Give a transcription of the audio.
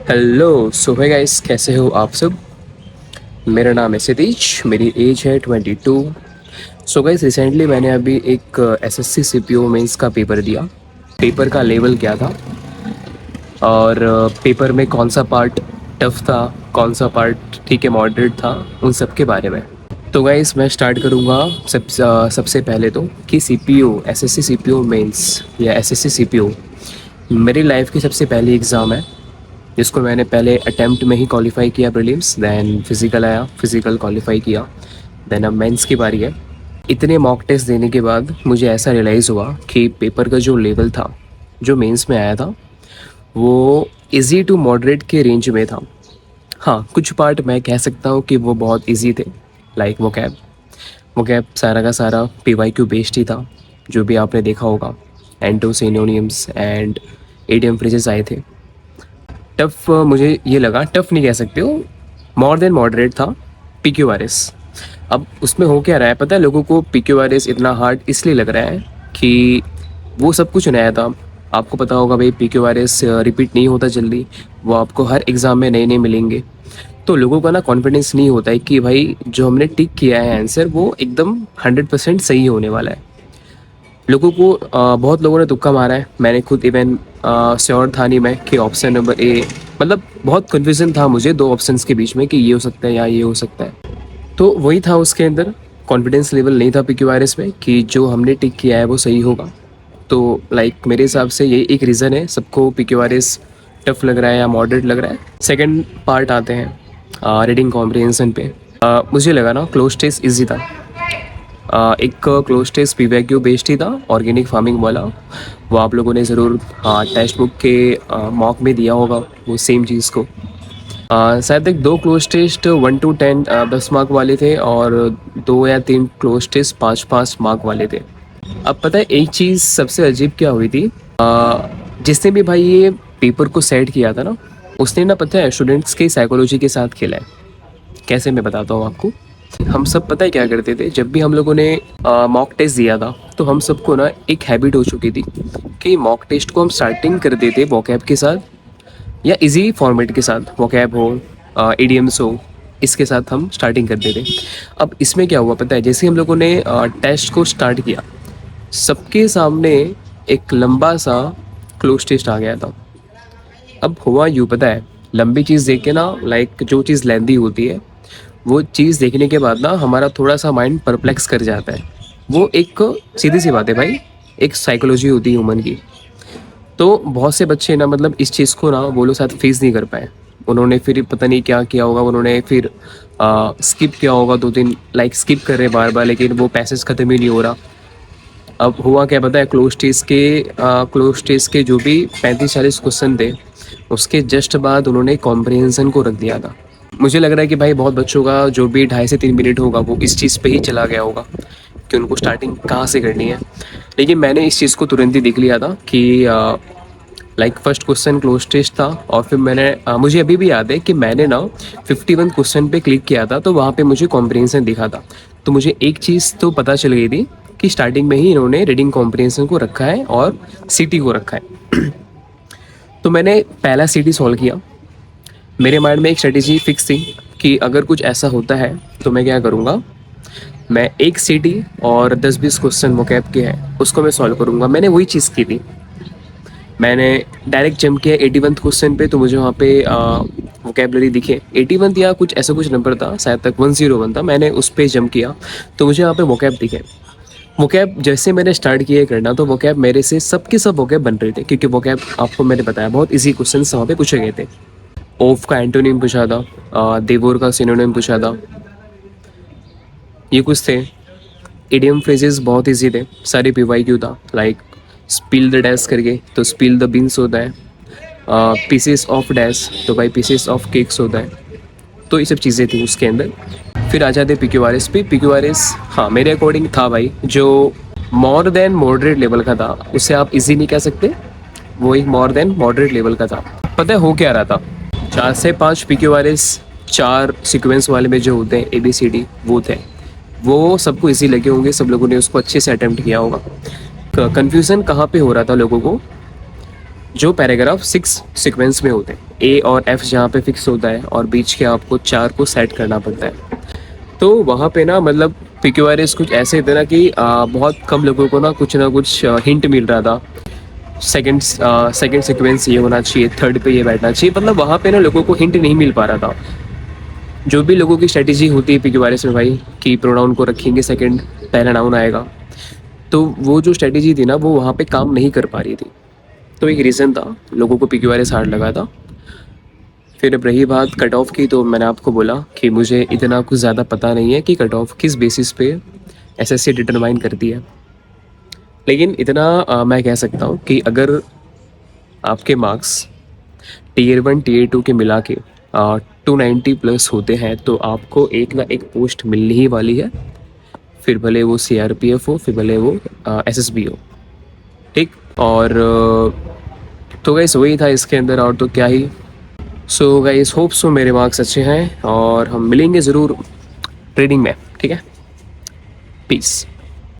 Hello सुबह guys, कैसे हो आप सब। मेरा नाम है सितीश, मेरी एज है 22। सो गाइस, रिसेंटली मैंने अभी एक एसएससी सीपीओ मेंस का पेपर दिया। पेपर का लेवल क्या था और पेपर में कौन सा पार्ट टफ था, कौन सा पार्ट ठीक है मॉडरेट था, उन सब के बारे में। तो गाइस मैं स्टार्ट करूँगा सबसे पहले तो कि सीपीओ एसएससी सीपीओ मेंस या एसएससी सीपीओ मेरी लाइफ की सबसे पहली एग्ज़ाम है जिसको मैंने पहले अटेम्प्ट में ही क्वालिफाई किया प्रीलिम्स, देन फिज़िकल आया, फिज़िकल क्वालिफाई किया, देन अब मेंस की बारी है। इतने मॉक टेस्ट देने के बाद मुझे ऐसा रियलाइज़ हुआ कि पेपर का जो लेवल था जो मेंस में आया था वो इजी टू मॉडरेट के रेंज में था। हाँ, कुछ पार्ट मैं कह सकता हूँ कि वो बहुत इजी थे, लाइक वोकैब सारा का सारा पीवाईक्यू बेस्ड ही था। जो भी आपने देखा होगा, एंटो सिनोनियम्स एंड एडियम फ्रेजेस आए थे। टफ मुझे ये लगा, टफ नहीं कह सकते हो, मोर देन मॉडरेट था PQRS। अब उसमें हो क्या रहा है पता है लोगों को, PQRS इतना हार्ड इसलिए लग रहा है कि वो सब कुछ नया था। आपको पता होगा भाई, PQRS रिपीट नहीं होता जल्दी, वो आपको हर एग्ज़ाम में नए नए मिलेंगे। तो लोगों का ना कॉन्फिडेंस नहीं होता है कि भाई जो हमने टिक किया है आंसर वो एकदम 100% सही होने वाला है। लोगों को बहुत लोगों ने तुक्का मारा है, मैंने खुद इवन श्योर था नहीं मैं कि ऑप्शन नंबर ए, मतलब बहुत कन्फ्यूज़न था मुझे दो ऑप्शंस के बीच में कि ये हो सकता है या ये हो सकता है। तो वही था उसके अंदर, कॉन्फिडेंस लेवल नहीं था PQRS में कि जो हमने टिक किया है वो सही होगा। तो लाइक मेरे हिसाब से यही एक रीज़न है सबको PQRS टफ लग रहा है या मॉडरेट लग रहा है। सेकंड पार्ट आते हैं रीडिंग कॉम्प्रिहेंशन पे। मुझे लगा ना क्लोज टेस्ट ईजी था। एक क्लोज टेस्ट PYQ बेस्ड ही था, ऑर्गेनिक फार्मिंग वाला। वो आप लोगों ने ज़रूर टेक्स्ट बुक के मॉक में दिया होगा वो सेम चीज़ को। शायद एक दो क्लोज टेस्ट 1 to 10 10 मार्क वाले थे और दो या तीन क्लोज टेस्ट 5 मार्क वाले थे। अब पता है एक चीज़ सबसे अजीब क्या हुई थी, जिसने भी भाई ये पेपर को सेट किया था ना, उसने ना पता है स्टूडेंट्स की साइकोलॉजी के साथ खेला है। कैसे, मैं बताता हूँ आपको। हम सब पता है क्या करते थे, जब भी हम लोगों ने मॉक टेस्ट दिया था तो हम सबको ना एक हैबिट हो चुकी थी कि मॉक टेस्ट को हम स्टार्टिंग कर देते वोकैब के साथ या इजी फॉर्मेट के साथ, वोकैब हो इडियम्स हो, इसके साथ हम स्टार्टिंग करते थे। अब इसमें क्या हुआ पता है, जैसे हम लोगों ने टेस्ट को स्टार्ट किया, सबके सामने एक लंबा सा क्लोज टेस्ट आ गया था। अब हुआ यूँ पता है, लंबी चीज़ देख के ना, लाइक जो चीज़ लेंदी होती है वो चीज़ देखने के बाद ना हमारा थोड़ा सा माइंड परप्लेक्स कर जाता है। वो एक सीधी सी बात है भाई, एक साइकोलॉजी होती है ह्यूमन की। तो बहुत से बच्चे ना, मतलब इस चीज़ को ना वो लोग साथ फेस नहीं कर पाए। उन्होंने फिर पता नहीं क्या किया होगा, उन्होंने फिर स्किप किया होगा 2 दिन, लाइक स्किप कर रहे बार बार, लेकिन वो पैसेज ख़त्म ही नहीं हो रहा। अब हुआ क्या पता है, क्लोज टेस्ट के जो भी 35-40 क्वेश्चन थे उसके जस्ट बाद उन्होंने कॉम्प्रिहेंशन को रख दिया था। मुझे लग रहा है कि भाई बहुत बच्चों का जो भी 2.5 से 3 मिनट होगा वो इस चीज़ पे ही चला गया होगा कि उनको स्टार्टिंग कहाँ से करनी है। लेकिन मैंने इस चीज़ को तुरंत ही देख लिया था कि like first question cloze test था और फिर मैंने मुझे अभी भी याद है कि मैंने ना 51 क्वेश्चन पे क्लिक किया था तो वहाँ पे मुझे कॉम्प्रिहेंशन दिखा था। तो मुझे एक चीज़ तो पता चल गई थी कि स्टार्टिंग में ही इन्होंने रीडिंग कॉम्प्रिहेंशन को रखा है और CT को रखा है। तो मैंने पहला CT सॉल्व किया। मेरे माइंड में एक स्ट्रेटेजी फिक्स थी कि अगर कुछ ऐसा होता है तो मैं क्या करूँगा, मैं एक CT और 10-20 क्वेश्चन वोकैब के हैं उसको मैं सॉल्व करूँगा। मैंने वही चीज़ की थी, मैंने डायरेक्ट जंप किया 81 क्वेश्चन पे। तो मुझे वहाँ पे वोकेबलरी दिखे 81 या कुछ ऐसा कुछ नंबर था, शायद तक 101 था। मैंने उस पर जंप किया तो मुझे वहाँ पे वोकैब दिखे। वोकैब जैसे मैंने स्टार्ट किया करना तो वोकैब मेरे से सबके सब वोकैब बन रहे थे, क्योंकि वोकैब आपको मैंने बताया बहुत इजी क्वेश्चन वहाँ पे पूछे गए थे। ओफ का एंटोनिम पूछा था, देवोर का सिनोनिम पूछा था, ये कुछ थे। इडियम फ्रेजेस बहुत इजी थे, सारे PYQ था, लाइक स्पिल द डैश करके तो स्पिल द बीन्स होता है, पीसेस ऑफ डैश तो भाई पीसेस ऑफ केक्स होता है। तो ये सब चीज़ें थी उसके अंदर। फिर आ जाते PQRS पे। PQRS हाँ मेरे अकॉर्डिंग था भाई जो मोर देन मॉडरेट लेवल का था, उसे आप इजी नहीं कह सकते, वो एक मोर देन मॉडरेट लेवल का था। पता है हो क्या रहा था, 4 से 5 PQRS 4 सीक्वेंस वाले में जो होते हैं ABCD वो थे। वो सबको इजी लगे होंगे, सब लोगों ने उसको अच्छे से अटेम्प्ट किया होगा। कन्फ्यूज़न कहाँ पे हो रहा था लोगों को, जो पैराग्राफ 6 सीक्वेंस में होते हैं, ए और एफ जहाँ पे फिक्स होता है और बीच के आपको 4 को सेट करना पड़ता है। तो वहाँ पे ना मतलब PQRS कुछ ऐसे थे ना कि बहुत कम लोगों को ना कुछ हिंट मिल रहा था। सेकंड सीक्वेंस ये होना चाहिए, थर्ड पे ये बैठना चाहिए, मतलब वहाँ पे ना लोगों को हिंट नहीं मिल पा रहा था। जो भी लोगों की स्ट्रेटेजी होती है PQRS में भाई कि प्रोनाउन को रखेंगे सेकंड, पहला नाउन आएगा, तो वो जो स्ट्रेटेजी थी ना वो वहाँ पे काम नहीं कर पा रही थी। तो एक रीज़न था, लोगों को PQRS हार्ड लगा था। फिर अब रही बात कट ऑफ की, तो मैंने आपको बोला कि मुझे इतना कुछ ज़्यादा पता नहीं है कि कट ऑफ किस बेसिस पे SSC डिटरमाइन करती है। लेकिन इतना मैं कह सकता हूँ कि अगर आपके मार्क्स Tier 1 Tier 2 के मिला के 290 प्लस होते हैं तो आपको एक ना एक पोस्ट मिलने ही वाली है। फिर भले वो CRPF हो, फिर भले वो SSB हो, ठीक। और तो गाइस वही था इसके अंदर, और तो क्या ही। सो गाइस होप सो मेरे मार्क्स अच्छे हैं और हम मिलेंगे ज़रूर ट्रेडिंग में, ठीक है। पीस।